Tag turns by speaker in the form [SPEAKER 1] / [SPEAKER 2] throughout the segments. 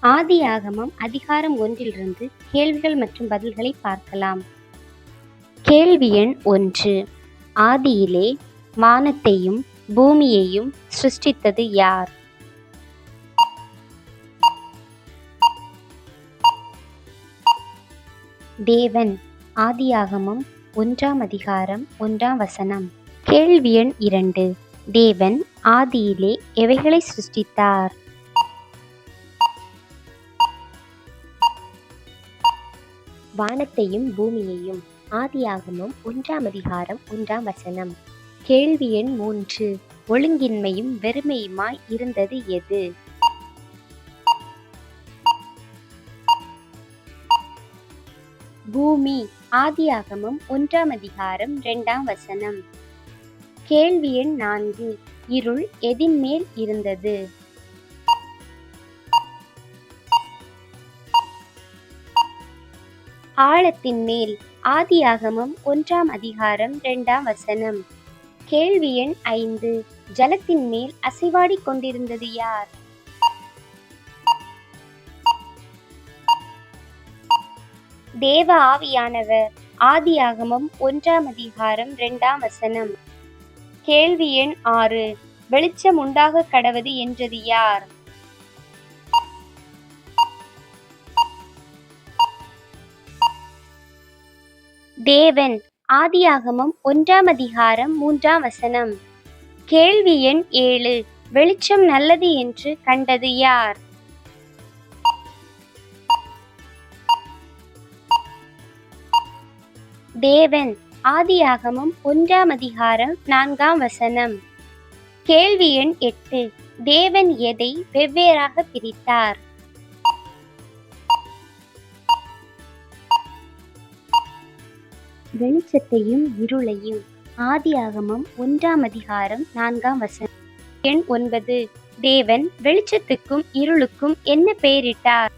[SPEAKER 1] ஆதியாகமம் அதிகாரம் 1 கேள்விகள் மற்றும் பதில்களை பார்க்கலாம். கேள்வி எண் 1. ஆதியிலே வானத்தையும் பூமியையும் சிருஷ்டித்தது யார்? தேவன். ஆதியாகமம் 1 கேள்வி எண் 2. தேவன் ஆதியிலே எவைகளை சிருஷ்டித்தார்? வானத்தையும் பூமியையும். ஆதியாகமம் 1 கேள்வி எண் 3. ஒழுங்கின்மையும் வெறுமையுமாய் இருந்தது எது? பூமி. ஆதியாகமம் 1 கேள்வி எண் 4. இருள் எதின் மேல் இருந்தது? ஆழத்தின் மேல். ஆதியாகமம் 1 கேள்வி எண் 5. ஜலத்தின் மேல் அசைவாடிக் கொண்டிருந்தது யார்? தேவ ஆவியானவர். ஆதியாகமம் 1 கேள்வி எண் 6. வெளிச்சம் உண்டாக கடவது என்றது யார்? தேவன். ஆதியாகமம் 1 கேள்வி எண் 7. வெளிச்சம் நல்லது என்று கண்டது யார்? தேவன். ஆதியாகமம் 1 கேள்வி எண் 8. தேவன் எதை வெவ்வேறாக பிரித்தார்? வெளிச்சத்தையும் இருளையும். ஆதியாகமம் 1 எண் 9. தேவன் வெளிச்சத்துக்கும் இருளுக்கும் என்ன பெயரிட்டார்?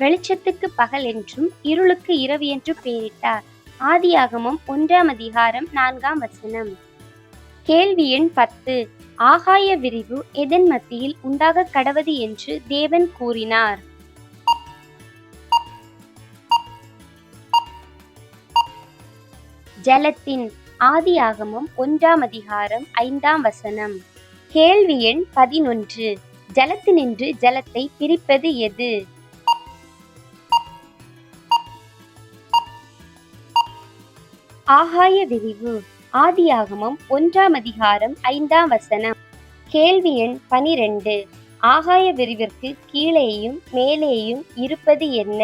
[SPEAKER 1] வெளிச்சத்துக்கு பகல் என்றும் இருளுக்கு இரவு என்று பெயரிட்டார். ஆதியாகமம் 1 கேள்வி எண் 10. ஆகாய விரிவு எதன் மத்தியில் உண்டாக கடவது என்று தேவன் கூறினார்? ஜலத்தின். ஆதியாகமம் 1 கேள்வி எண் 11. ஜலத்தினின்று ஜலத்தை பிரிப்பது எது? ஆகாய விரிவு. ஆதியாகமம் 1 கேள்வி எண் 12. ஆகாய விரிவிற்கு கீழேயும் மேலேயும் இருப்பது என்ன?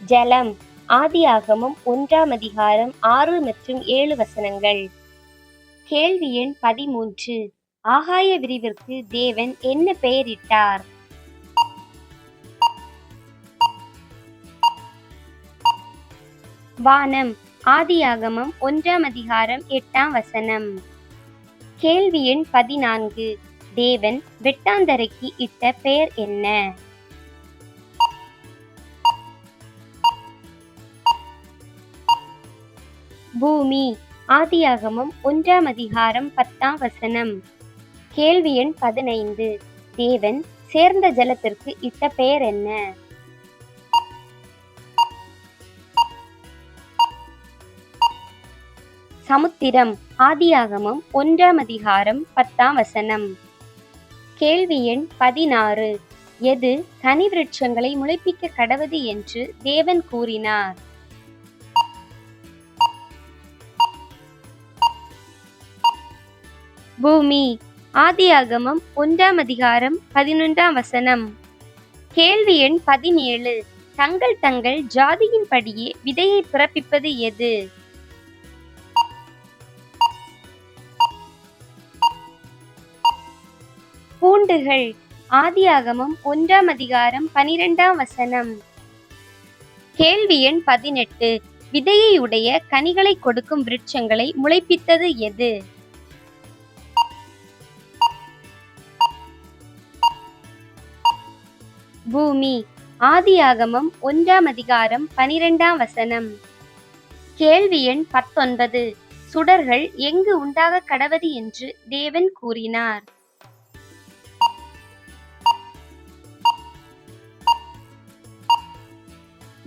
[SPEAKER 1] ஜலம். ஆதியாகமம் 1 6 மற்றும் 7 கேள்வி எண் 13. ஆகாய விரிவிற்கு தேவன் என்ன பெயரிட்டார்? வானம். ஆதியாகமம் 1 கேள்வி எண் 14. தேவன் வெட்டாந்தரைக்கு இட்ட பெயர் என்ன? பூமி. ஆதியாகமம் 1 கேள்வி எண் 15. தேவன் சேர்ந்த ஜலத்திற்கு இட்ட பெயர் என்ன? சமுத்திரம். ஆதியாகமம் 1 கேள்வி எண் 16. எது கனி விருட்சங்களை முளைப்பிக்க கடவது என்று தேவன் கூறினார்? பூமி. ஆதியாகமம் 1 கேள்வி எண் 17. தங்கள் தங்கள் ஜாதியின்படியே விதையை பிறப்பிப்பது எது? பூண்டுகள். ஆதியாகமம் 1 கேள்வி எண் 18. விதையை உடைய கனிகளை கொடுக்கும் விருட்சங்களை முளைப்பித்தது எது? பூமி. ஆதியாகமம் 1 அதிகாரம் 12 வசனம். கேள்வி எண் 19. சுடர்கள் எங்கு உண்டாக கடவது என்று தேவன் கூறினார்?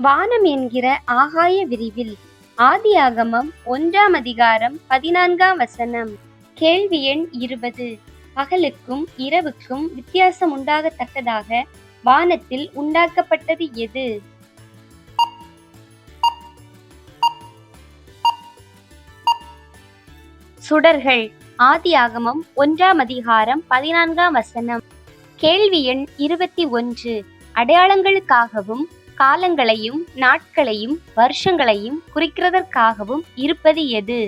[SPEAKER 1] வானம் என்கிற ஆகாய விரிவில். ஆதியாகமம் 1 அதிகாரம் 14 கேள்வி எண் 20. பகலுக்கும் இரவுக்கும் வித்தியாசம் உண்டாகத்தக்கதாக வானத்தில் உண்டாக்கப்பட்டது எது? சுடர்கள். ஆதியாகமம் 1 அதிகாரம் 14 கேள்வி எண் 21. அடையாளங்களுக்காகவும் காலங்களையும் நாட்களையும் வருஷங்களையும் குறிக்கிறதற்காகவும் இருப்பது எது?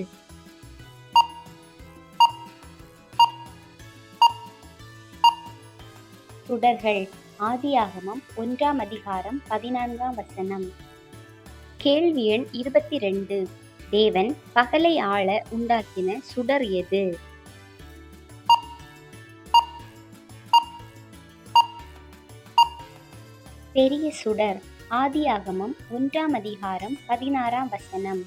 [SPEAKER 1] சுடர்கள். ஆதியாகமம் 1 அதிகாரம் 14 கேள்வி எண் 22. தேவன் பகலை ஆள உண்டாக்கின சுடர் எது? பெரிய சுடர். ஆதியாகமம் 1 அதிகாரம் 16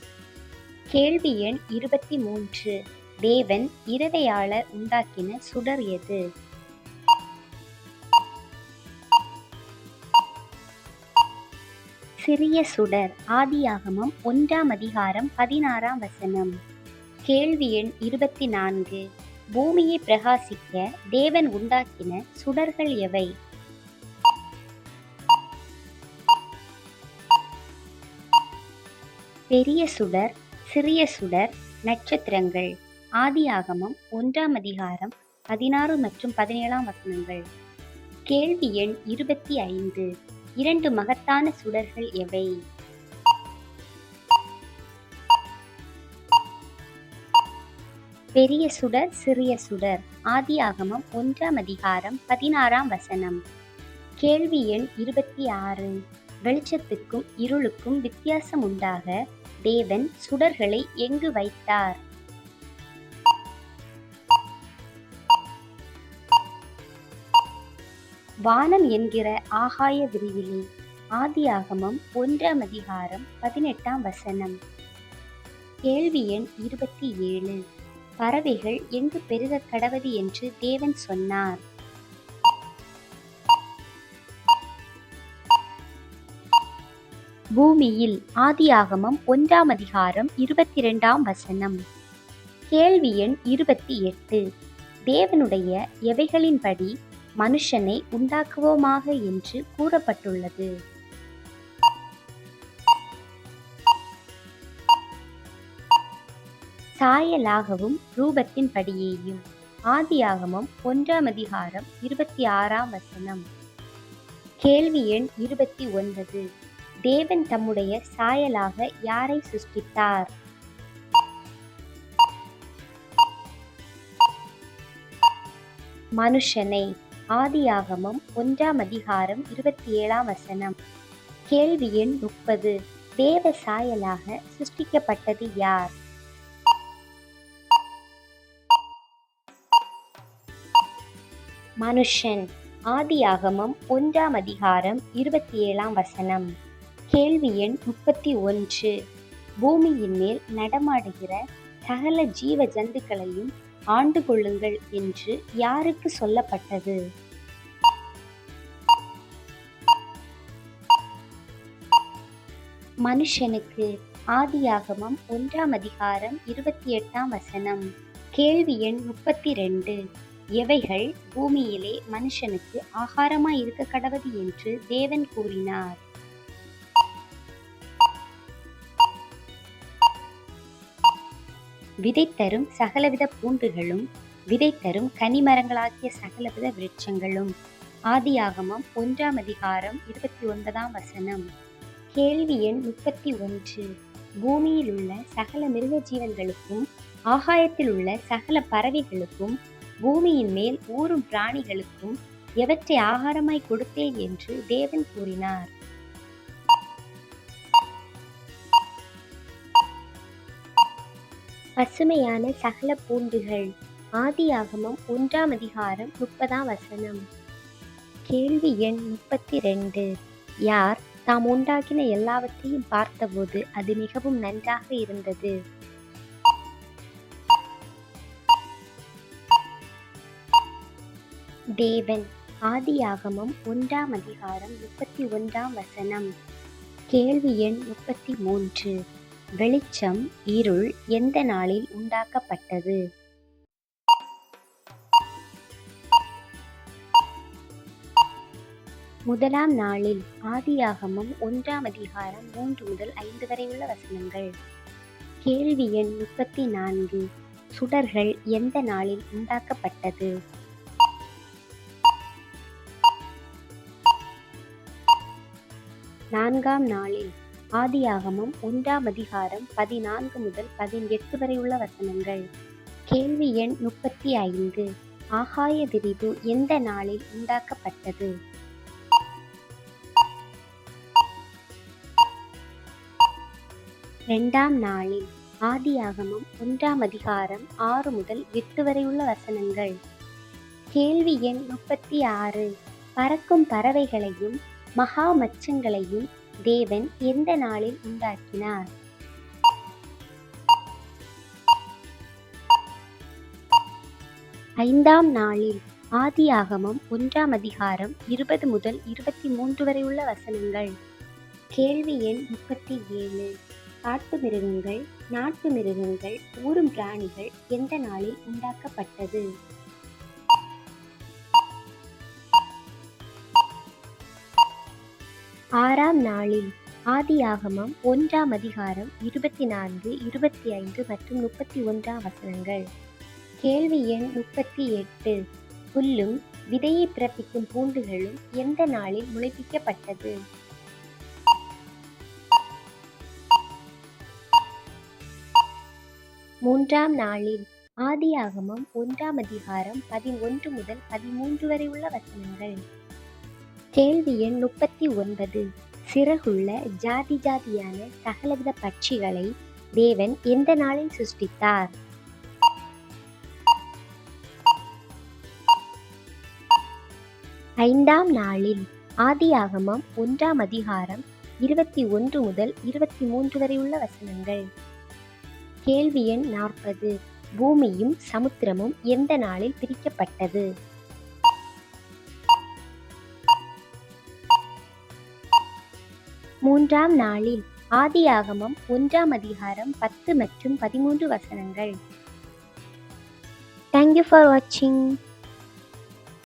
[SPEAKER 1] கேள்வி எண் 23. தேவன் இரவை ஆள உண்டாக்கின சுடர் எது? சிறிய சுடர். ஆதியாகமம் 1 அதிகாரம் 16 கேள்வி எண் 24. பூமியை பிரகாசிக்க தேவன் உண்டாக்கின சுடர்கள் எவை? பெரிய சுடர், சிறிய சுடர், நட்சத்திரங்கள். ஆதியாகமம் 1 அதிகாரம் 16 மற்றும் 17 கேள்வி எண் 25. 2 மகத்தான சுடர்கள் எவை? பெரிய சுடர், சிறிய சுடர். ஆதியாகமம் 1 அதிகாரம் 16 கேள்வி எண் 26. வெளிச்சத்துக்கும் இருளுக்கும் வித்தியாசம் உண்டாக தேவன் சுடர்களை எங்கு வைத்தார்? வானம் என்கிற ஆகாய விரிவிலே. ஆதியாகமம் 1 அதிகாரம் 18 கேள்வி எண் 27. பறவைகள் எங்கு பெருக கடவது என்று தேவன் சொன்னார்? பூமியில். ஆதியாகமம் 1 அதிகாரம் 22 கேள்வி எண் 28. தேவனுடைய எவைகளின்படி மனுஷனை உண்டாக்குவோமாக என்று கூறப்பட்டுள்ளது? சாயலாகவும் ரூபத்தின் படியேயும். ஆதியாகமம் 1 அதிகாரம் 26 கேள்வி எண் 29. தேவன் தம்முடைய சாயலாக யாரை சிருஷ்டித்தார்? மனுஷனை. ஆதியாகமம் 1 அதிகாரம் 27 கேள்வி எண் 30. தேவ சாயலாக சிருஷ்டிக்கப்பட்டது யார்? மனுஷன். ஆதியாகமம் 1 அதிகாரம் 27 கேள்வி எண் 31. பூமியின் மேல் நடமாடுகிற சகல ஜீவ ஜந்துக்களையும் ஆண்டு கொள்ளுங்கள் என்று யாருக்கு சொல்லப்பட்டது? மனுஷனுக்கு. ஆதியாகமம் 1 அதிகாரம் 28 கேள்வி எண் 32. எவைகள் பூமியிலே மனுஷனுக்கு ஆகாரமாய் இருக்க கடவது என்று தேவன் கூறினார்? விதை தரும் சகலவித பூண்டுகளும் விதை தரும் கனிமரங்களாகிய சகலவித விருட்சங்களும். ஆதியாகமம் 1 அதிகாரம் 29 கேள்வி எண் 31. பூமியில் உள்ள சகல மிருக ஜீவன்களுக்கும் ஆகாயத்தில் உள்ள சகல பறவைகளுக்கும் பூமியின் மேல் ஊறும் பிராணிகளுக்கும் எவற்றை ஆகாரமாய் கொடுத்தேன் என்று தேவன் கூறினார்? பசுமையான சகல பூண்டுகள். ஆதியாகமம் 1 அதிகாரம் 30 கேள்வி எண் 32. யார் தாம் உண்டாக்கின எல்லாவற்றையும் பார்த்தபோது அது மிகவும் நன்றாக இருந்தது. தேவன். ஆதியாகமம் 1ஆம் அதிகாரம் 31ஆம் வசனம். கேள்வி எண் 33. வெளிச்சம், இருள் எந்த நாளில் உண்டாக்கப்பட்டது? முதலாம் நாளில். ஆதியாகமம் 1ஆம் அதிகாரம் 3 முதல் 5 வரை உள்ள வசனங்கள். கேள்வி எண் 34. சுடர்கள் எந்த நாளில் உண்டாக்கப்பட்டது? 4ஆம் நாளில். ஆதியாகமம் 1ஆம் அதிகாரம் 14 முதல் 18 வரை உள்ள வசனங்கள். கேள்வி எண் 35. ஆகாய விரிவு எந்த நாளில் உண்டாக்கப்பட்டது? 2ஆம் நாளில். ஆதியாகமம் 1ஆம் அதிகாரம் 6 முதல் 8 வரை உள்ள வசனங்கள். கேள்வி எண் 36. பறக்கும் பறவைகளையும் மகா மச்சங்களையும் தேவன் எந்த நாளில் உண்டாக்கினார்? 5ஆம் நாளில். ஆதியாகமம் 1ஆம் அதிகாரம் 20 முதல் 23 வரை உள்ள வசனங்கள். கேள்வி எண் 37. காட்டு மிருகங்கள், நாட்டு மிருகங்கள், ஊரும் பிராணிகள் எந்த நாளில் உண்டாக்கப்பட்டது? 6ஆம் நாளில். ஆதியாகமம் 1ஆம் அதிகாரம் 24, 25 மற்றும் 31ஆம் வசனங்கள். கேள்வி எண் 38. புல்லும் விதையை பிறப்பிக்கும் பூண்டுகளும் எந்த நாளில் முளைப்பிக்கப்பட்டது? 3ஆம் நாளில். ஆதியாகமம் 1ஆம் அதிகாரம் 11 முதல் 13 வரை உள்ள வசனங்கள். கேள்வி எண் 39. சிறகுள்ள ஜாதி ஜாதியான சகலவித பட்சிகளை தேவன் எந்த நாளில் சிருஷ்டித்தார்? 5ஆம் நாளில். ஆதியாகமம் 1ஆம் அதிகாரம் 21 முதல் 23 வரை உள்ள வசனங்கள். கேள்வி எண் 40. பூமியும் சமுத்திரமும் எந்த நாளில் பிரிக்கப்பட்டது? 3ஆம் நாளில். ஆதியாகமம் 1ஆம் அதிகாரம் 10 மற்றும் 13 வசனங்கள். Thank you for watching.